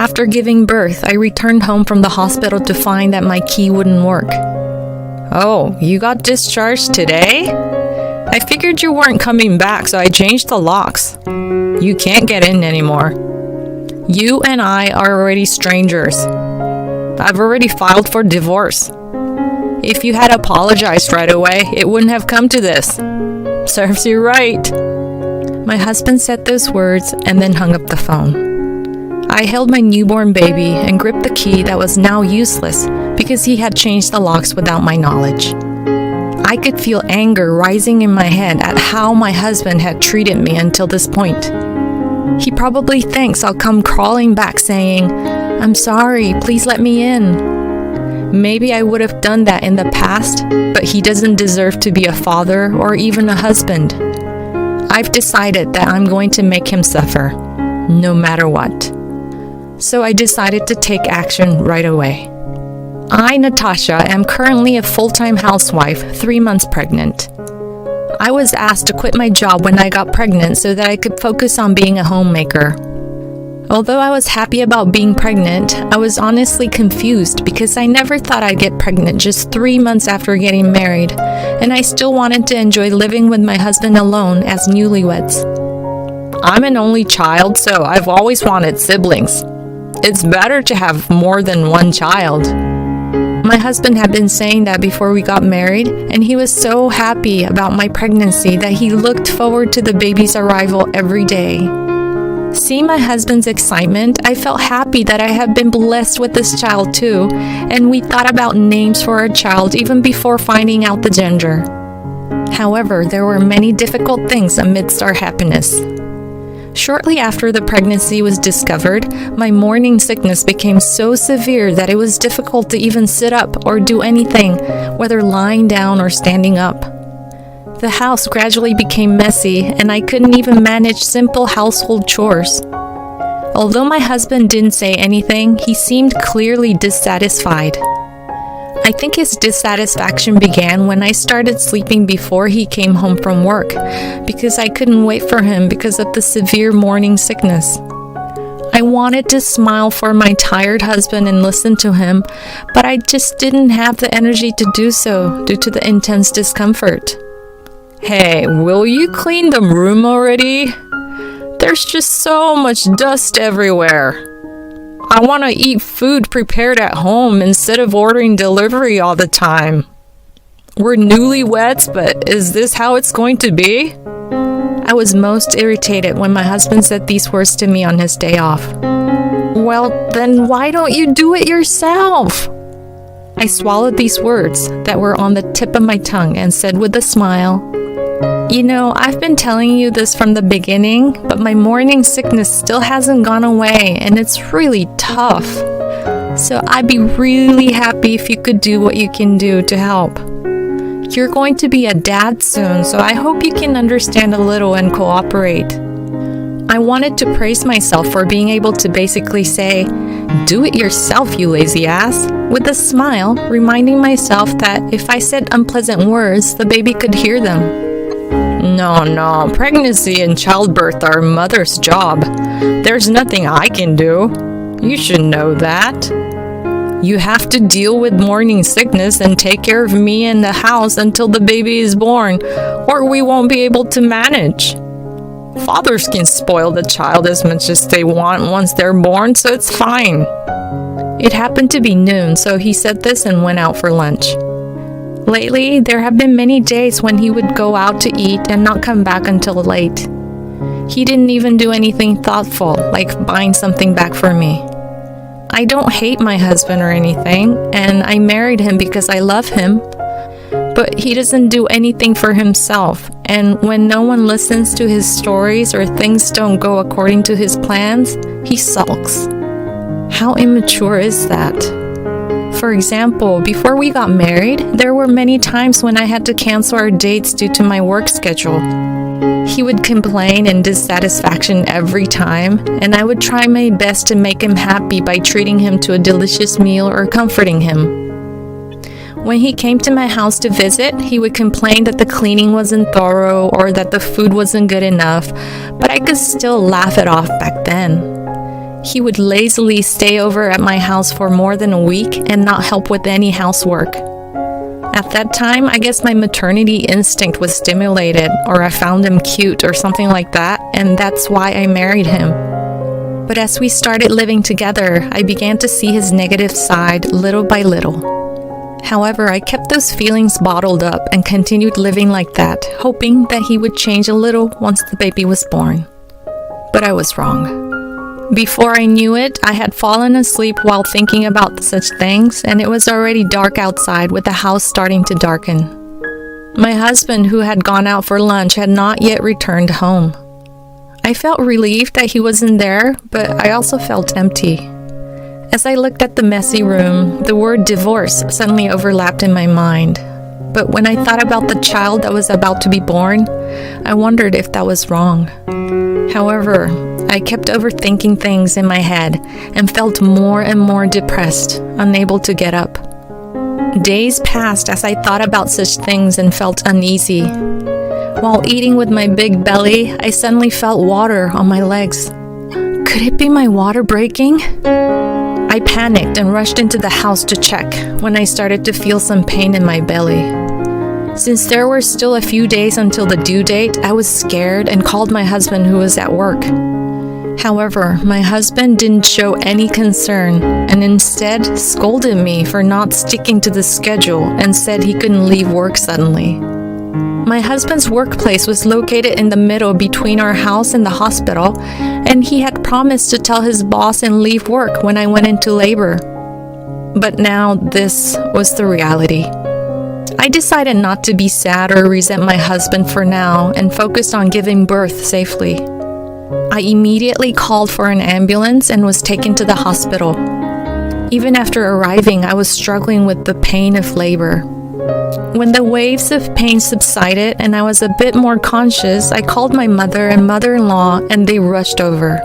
After giving birth, I returned home from the hospital to find that my key wouldn't work. "Oh, you got discharged today? I figured you weren't coming back, so I changed the locks. You can't get in anymore. You and I are already strangers. I've already filed for divorce. If you had apologized right away, it wouldn't have come to this. Serves you right." My husband said those words and then hung up the phone. I held my newborn baby and gripped the key that was now useless because he had changed the locks without my knowledge. I could feel anger rising in my head at how my husband had treated me until this point. He probably thinks I'll come crawling back saying, "I'm sorry, please let me in." Maybe I would have done that in the past, but he doesn't deserve to be a father or even a husband. I've decided that I'm going to make him suffer, no matter what. So I decided to take action right away. I, Natasha, am currently a full-time housewife, 3 months pregnant. I was asked to quit my job when I got pregnant so that I could focus on being a homemaker. Although I was happy about being pregnant, I was honestly confused because I never thought I'd get pregnant just 3 months after getting married, and I still wanted to enjoy living with my husband alone as newlyweds. I'm an only child, so I've always wanted siblings. It's better to have more than one child. My husband had been saying that before we got married, and he was so happy about my pregnancy that he looked forward to the baby's arrival every day. Seeing my husband's excitement, I felt happy that I had been blessed with this child too, and we thought about names for our child even before finding out the gender. However, there were many difficult things amidst our happiness. Shortly after the pregnancy was discovered, my morning sickness became so severe that it was difficult to even sit up or do anything, whether lying down or standing up. The house gradually became messy, and I couldn't even manage simple household chores. Although my husband didn't say anything, he seemed clearly dissatisfied. I think his dissatisfaction began when I started sleeping before he came home from work, because I couldn't wait for him because of the severe morning sickness. I wanted to smile for my tired husband and listen to him, but I just didn't have the energy to do so due to the intense discomfort. "Hey, will you clean the room already? There's just so much dust everywhere. I want to eat food prepared at home instead of ordering delivery all the time. We're newlyweds, but is this how it's going to be?" I was most irritated when my husband said these words to me on his day off. "Well, then why don't you do it yourself?" I swallowed these words that were on the tip of my tongue and said with a smile, "You know, I've been telling you this from the beginning, but my morning sickness still hasn't gone away and it's really tough. So I'd be really happy if you could do what you can do to help. You're going to be a dad soon, so I hope you can understand a little and cooperate." I wanted to praise myself for being able to basically say, "Do it yourself, you lazy ass," with a smile, reminding myself that if I said unpleasant words, the baby could hear them. No, pregnancy and childbirth are mother's job. There's nothing I can do. You should know that. You have to deal with morning sickness and take care of me and the house until the baby is born, or we won't be able to manage. Fathers can spoil the child as much as they want once they're born, so it's fine. It happened to be noon, so he said this and went out for lunch. Lately, there have been many days when he would go out to eat and not come back until late. He didn't even do anything thoughtful, like buying something back for me. I don't hate my husband or anything, and I married him because I love him, but he doesn't do anything for himself, and when no one listens to his stories or things don't go according to his plans, he sulks. How immature is that? For example, before we got married, there were many times when I had to cancel our dates due to my work schedule. He would complain in dissatisfaction every time, and I would try my best to make him happy by treating him to a delicious meal or comforting him. When he came to my house to visit, he would complain that the cleaning wasn't thorough or that the food wasn't good enough, but I could still laugh it off back then. He would lazily stay over at my house for more than a week and not help with any housework. At that time, I guess my maternity instinct was stimulated, or I found him cute or something like that, and that's why I married him. But as we started living together, I began to see his negative side little by little. However, I kept those feelings bottled up and continued living like that, hoping that he would change a little once the baby was born. But I was wrong. Before I knew it, I had fallen asleep while thinking about such things, and it was already dark outside with the house starting to darken. My husband, who had gone out for lunch, had not yet returned home. I felt relieved that he wasn't there, but I also felt empty. As I looked at the messy room, the word divorce suddenly overlapped in my mind. But when I thought about the child that was about to be born, I wondered if that was wrong. However, I kept overthinking things in my head and felt more and more depressed, unable to get up. Days passed as I thought about such things and felt uneasy. While eating with my big belly, I suddenly felt water on my legs. Could it be my water breaking? I panicked and rushed into the house to check when I started to feel some pain in my belly. Since there were still a few days until the due date, I was scared and called my husband, who was at work. However, my husband didn't show any concern and instead scolded me for not sticking to the schedule and said he couldn't leave work suddenly. My husband's workplace was located in the middle between our house and the hospital, and he had promised to tell his boss and leave work when I went into labor. But now this was the reality. I decided not to be sad or resent my husband for now and focused on giving birth safely. I immediately called for an ambulance and was taken to the hospital. Even after arriving, I was struggling with the pain of labor. When the waves of pain subsided and I was a bit more conscious, I called my mother and mother-in-law and they rushed over.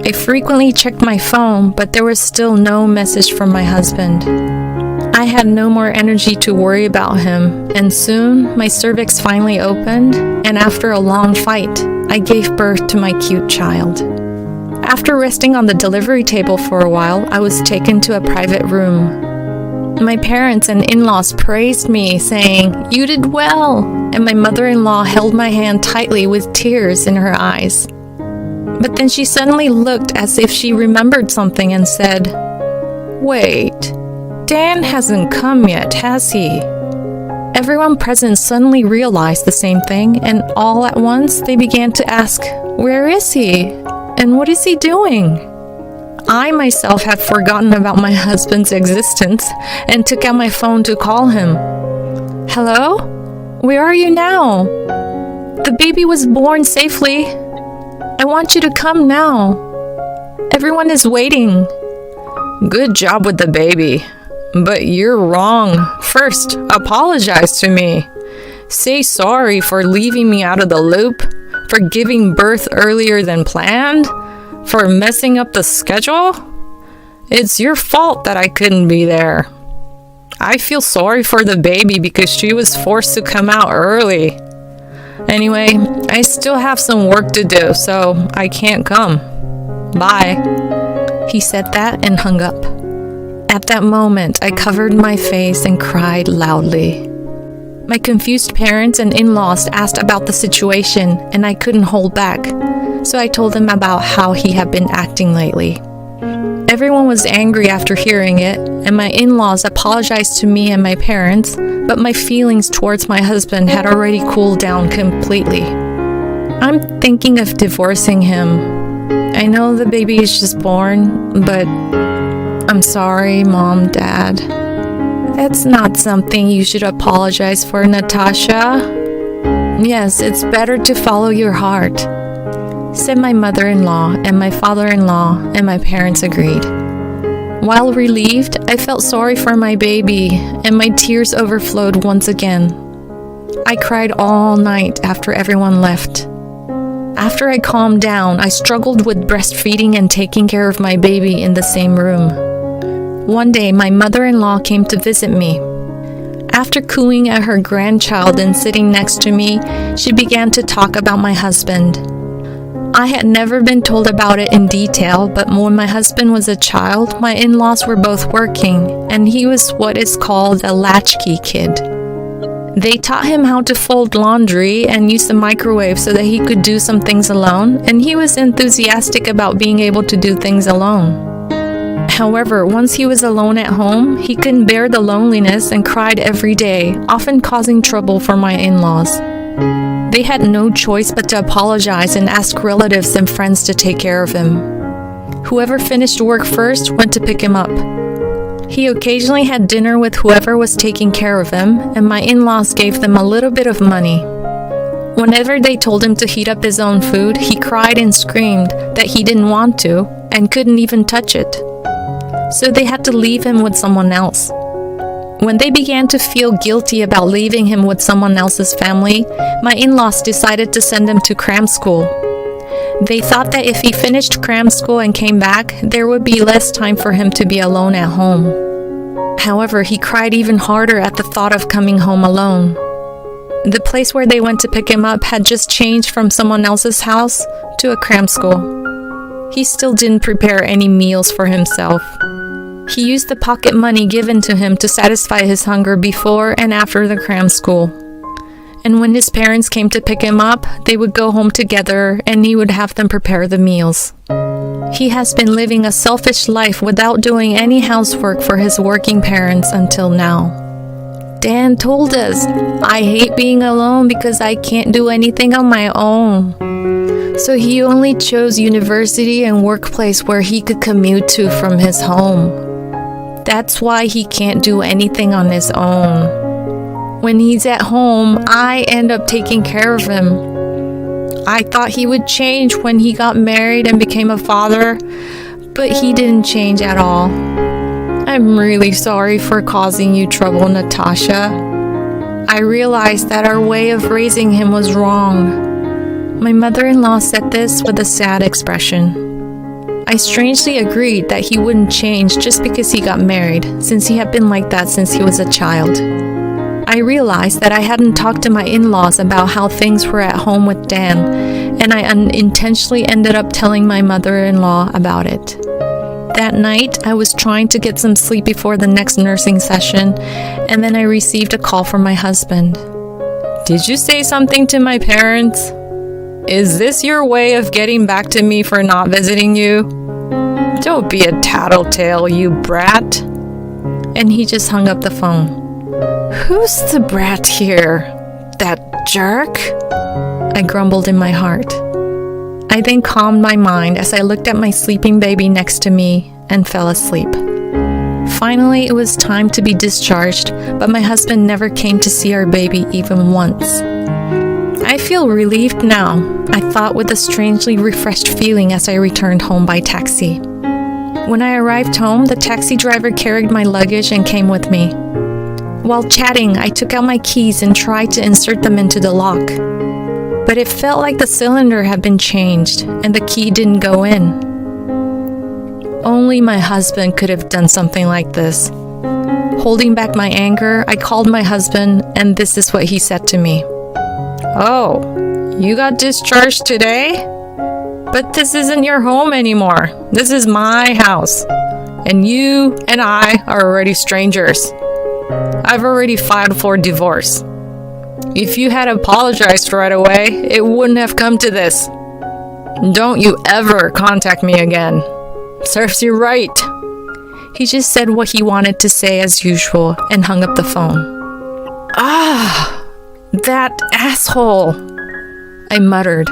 I frequently checked my phone, but there was still no message from my husband. I had no more energy to worry about him, and soon my cervix finally opened, and after a long fight, I gave birth to my cute child. After resting on the delivery table for a while, I was taken to a private room. My parents and in-laws praised me, saying, "You did well," and my mother-in-law held my hand tightly with tears in her eyes. But then she suddenly looked as if she remembered something and said, "Wait, Dan hasn't come yet, has he?" Everyone present suddenly realized the same thing, and all at once they began to ask, "Where is he? And what is he doing?" I myself had forgotten about my husband's existence and took out my phone to call him. "Hello? Where are you now? The baby was born safely. I want you to come now. Everyone is waiting." "Good job with the baby. But you're wrong. First, apologize to me. Say sorry for leaving me out of the loop, for giving birth earlier than planned, for messing up the schedule. It's your fault that I couldn't be there. I feel sorry for the baby because she was forced to come out early. Anyway, I still have some work to do, so I can't come. Bye." He said that and hung up. At that moment, I covered my face and cried loudly. My confused parents and in-laws asked about the situation, and I couldn't hold back, so I told them about how he had been acting lately. Everyone was angry after hearing it, and my in-laws apologized to me and my parents, but my feelings towards my husband had already cooled down completely. I'm thinking of divorcing him. I know the baby is just born, but I'm sorry, Mom, Dad. That's not something you should apologize for, Natasha. Yes, it's better to follow your heart, said my mother-in-law, and my father-in-law and my parents agreed. While relieved, I felt sorry for my baby, and my tears overflowed once again. I cried all night after everyone left. After I calmed down, I struggled with breastfeeding and taking care of my baby in the same room. One day, my mother-in-law came to visit me. After cooing at her grandchild and sitting next to me, she began to talk about my husband. I had never been told about it in detail, but when my husband was a child, my in-laws were both working, and he was what is called a latchkey kid. They taught him how to fold laundry and use the microwave so that he could do some things alone, and he was enthusiastic about being able to do things alone. However, once he was alone at home, he couldn't bear the loneliness and cried every day, often causing trouble for my in-laws. They had no choice but to apologize and ask relatives and friends to take care of him. Whoever finished work first went to pick him up. He occasionally had dinner with whoever was taking care of him, and my in-laws gave them a little bit of money. Whenever they told him to heat up his own food, he cried and screamed that he didn't want to and couldn't even touch it. So they had to leave him with someone else. When they began to feel guilty about leaving him with someone else's family, my in-laws decided to send him to cram school. They thought that if he finished cram school and came back, there would be less time for him to be alone at home. However, he cried even harder at the thought of coming home alone. The place where they went to pick him up had just changed from someone else's house to a cram school. He still didn't prepare any meals for himself. He used the pocket money given to him to satisfy his hunger before and after the cram school. And when his parents came to pick him up, they would go home together and he would have them prepare the meals. He has been living a selfish life without doing any housework for his working parents until now. Dan told us, "I hate being alone because I can't do anything on my own." So he only chose university and workplace where he could commute to from his home. That's why he can't do anything on his own. When he's at home, I end up taking care of him. I thought he would change when he got married and became a father, but he didn't change at all. I'm really sorry for causing you trouble, Natasha. I realized that our way of raising him was wrong. My mother-in-law said this with a sad expression. I strangely agreed that he wouldn't change just because he got married, since he had been like that since he was a child. I realized that I hadn't talked to my in-laws about how things were at home with Dan, and I unintentionally ended up telling my mother-in-law about it. That night, I was trying to get some sleep before the next nursing session, and then I received a call from my husband. "Did you say something to my parents? Is this your way of getting back to me for not visiting you? Don't be a tattletale, you brat." And he just hung up the phone. Who's the brat here? That jerk? I grumbled in my heart. I then calmed my mind as I looked at my sleeping baby next to me and fell asleep. Finally, it was time to be discharged, but my husband never came to see our baby even once. I feel relieved now, I thought with a strangely refreshed feeling as I returned home by taxi. When I arrived home, the taxi driver carried my luggage and came with me. While chatting, I took out my keys and tried to insert them into the lock. But it felt like the cylinder had been changed and the key didn't go in. Only my husband could have done something like this. Holding back my anger, I called my husband and this is what he said to me. "Oh, you got discharged today? But this isn't your home anymore. This is my house. And you and I are already strangers. I've already filed for divorce. If you had apologized right away, it wouldn't have come to this. Don't you ever contact me again. Serves you right." He just said what he wanted to say as usual and hung up the phone. That asshole, I muttered,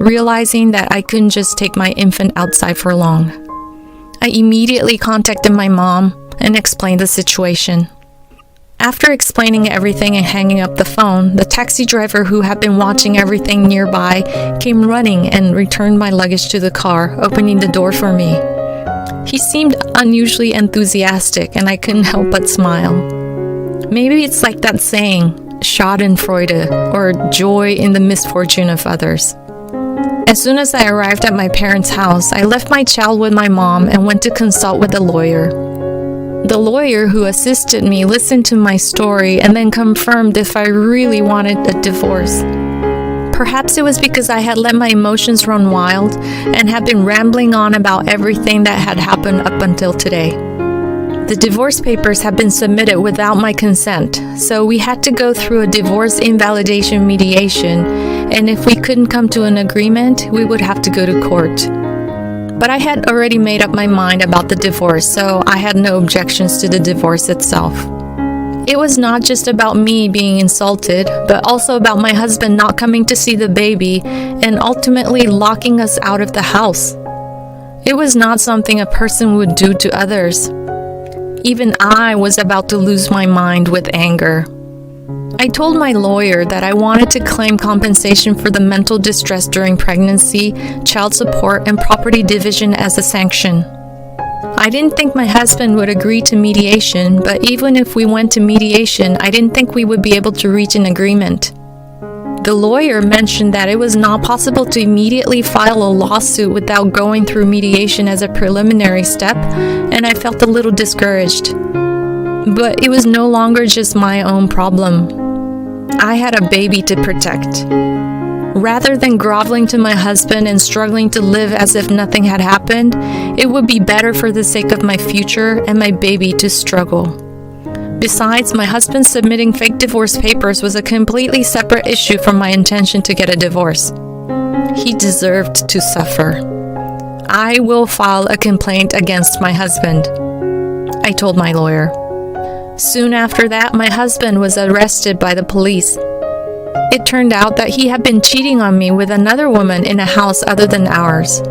realizing that I couldn't just take my infant outside for long. I immediately contacted my mom and explained the situation. After explaining everything and hanging up the phone, the taxi driver who had been watching everything nearby came running and returned my luggage to the car, opening the door for me. He seemed unusually enthusiastic and I couldn't help but smile. Maybe it's like that saying, Schadenfreude, or joy in the misfortune of others. As soon as I arrived at my parents' house, I left my child with my mom and went to consult with a lawyer. The lawyer who assisted me listened to my story and then confirmed if I really wanted a divorce. Perhaps it was because I had let my emotions run wild and had been rambling on about everything that had happened up until today. The divorce papers had been submitted without my consent, so we had to go through a divorce invalidation mediation, and if we couldn't come to an agreement, we would have to go to court. But I had already made up my mind about the divorce, so I had no objections to the divorce itself. It was not just about me being insulted, but also about my husband not coming to see the baby and ultimately locking us out of the house. It was not something a person would do to others. Even I was about to lose my mind with anger. I told my lawyer that I wanted to claim compensation for the mental distress during pregnancy, child support, and property division as a sanction. I didn't think my husband would agree to mediation, but even if we went to mediation, I didn't think we would be able to reach an agreement. The lawyer mentioned that it was not possible to immediately file a lawsuit without going through mediation as a preliminary step, and I felt a little discouraged. But it was no longer just my own problem. I had a baby to protect. Rather than groveling to my husband and struggling to live as if nothing had happened, it would be better for the sake of my future and my baby to struggle. Besides, my husband submitting fake divorce papers was a completely separate issue from my intention to get a divorce. He deserved to suffer. I will file a complaint against my husband, I told my lawyer. Soon after that, my husband was arrested by the police. It turned out that he had been cheating on me with another woman in a house other than ours.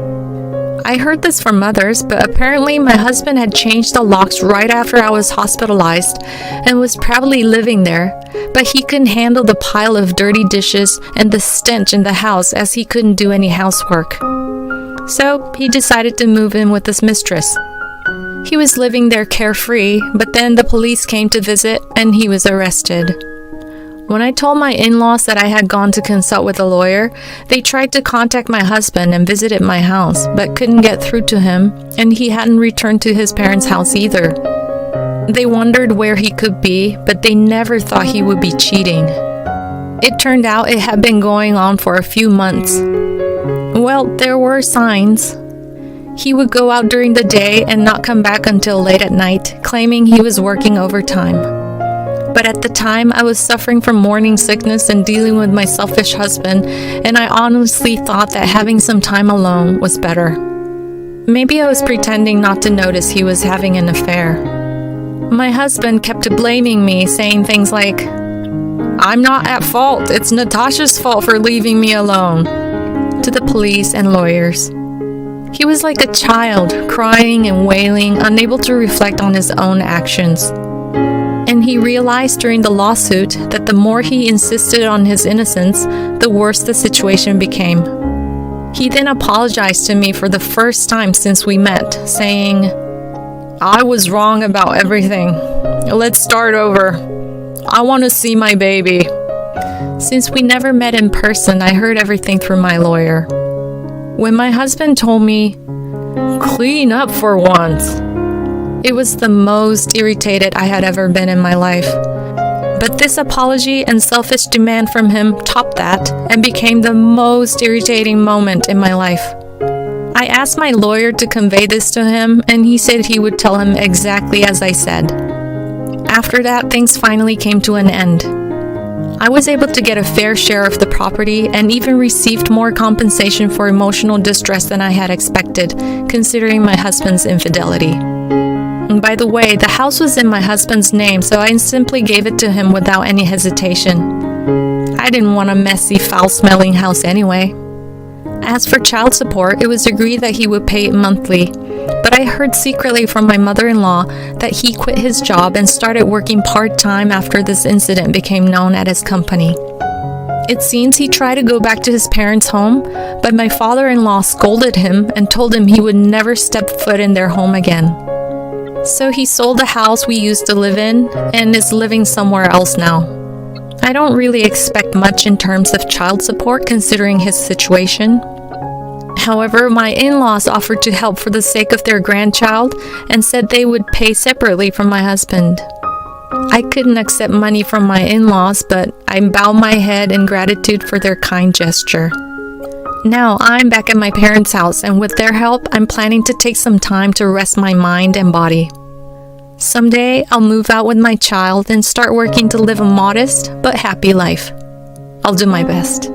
I heard this from others, but apparently my husband had changed the locks right after I was hospitalized and was probably living there, but he couldn't handle the pile of dirty dishes and the stench in the house as he couldn't do any housework. So he decided to move in with his mistress. He was living there carefree, but then the police came to visit and he was arrested. When I told my in-laws that I had gone to consult with a lawyer, they tried to contact my husband and visited my house, but couldn't get through to him, and he hadn't returned to his parents' house either. They wondered where he could be, but they never thought he would be cheating. It turned out it had been going on for a few months. Well, there were signs. He would go out during the day and not come back until late at night, claiming he was working overtime. But at the time, I was suffering from morning sickness and dealing with my selfish husband, and I honestly thought that having some time alone was better. Maybe I was pretending not to notice he was having an affair. My husband kept blaming me, saying things like, "I'm not at fault, it's Natasha's fault for leaving me alone," to the police and lawyers. He was like a child, crying and wailing, unable to reflect on his own actions. And he realized during the lawsuit that the more he insisted on his innocence, the worse the situation became. He then apologized to me for the first time since we met, saying, "I was wrong about everything. Let's start over. I want to see my baby." Since we never met in person, I heard everything through my lawyer. When my husband told me, "Clean up for once," it was the most irritated I had ever been in my life. But this apology and selfish demand from him topped that and became the most irritating moment in my life. I asked my lawyer to convey this to him, and he said he would tell him exactly as I said. After that, things finally came to an end. I was able to get a fair share of the property and even received more compensation for emotional distress than I had expected, considering my husband's infidelity. And by the way, the house was in my husband's name, so I simply gave it to him without any hesitation. I didn't want a messy, foul-smelling house anyway. As for child support, it was agreed that he would pay it monthly, but I heard secretly from my mother-in-law that he quit his job and started working part-time after this incident became known at his company. It seems he tried to go back to his parents' home, but my father-in-law scolded him and told him he would never step foot in their home again. So he sold the house we used to live in and is living somewhere else now. I don't really expect much in terms of child support considering his situation. However, my in-laws offered to help for the sake of their grandchild and said they would pay separately from my husband. I couldn't accept money from my in-laws, but I bowed my head in gratitude for their kind gesture. Now I'm back at my parents' house, and with their help, I'm planning to take some time to rest my mind and body. Someday, I'll move out with my child and start working to live a modest but happy life. I'll do my best.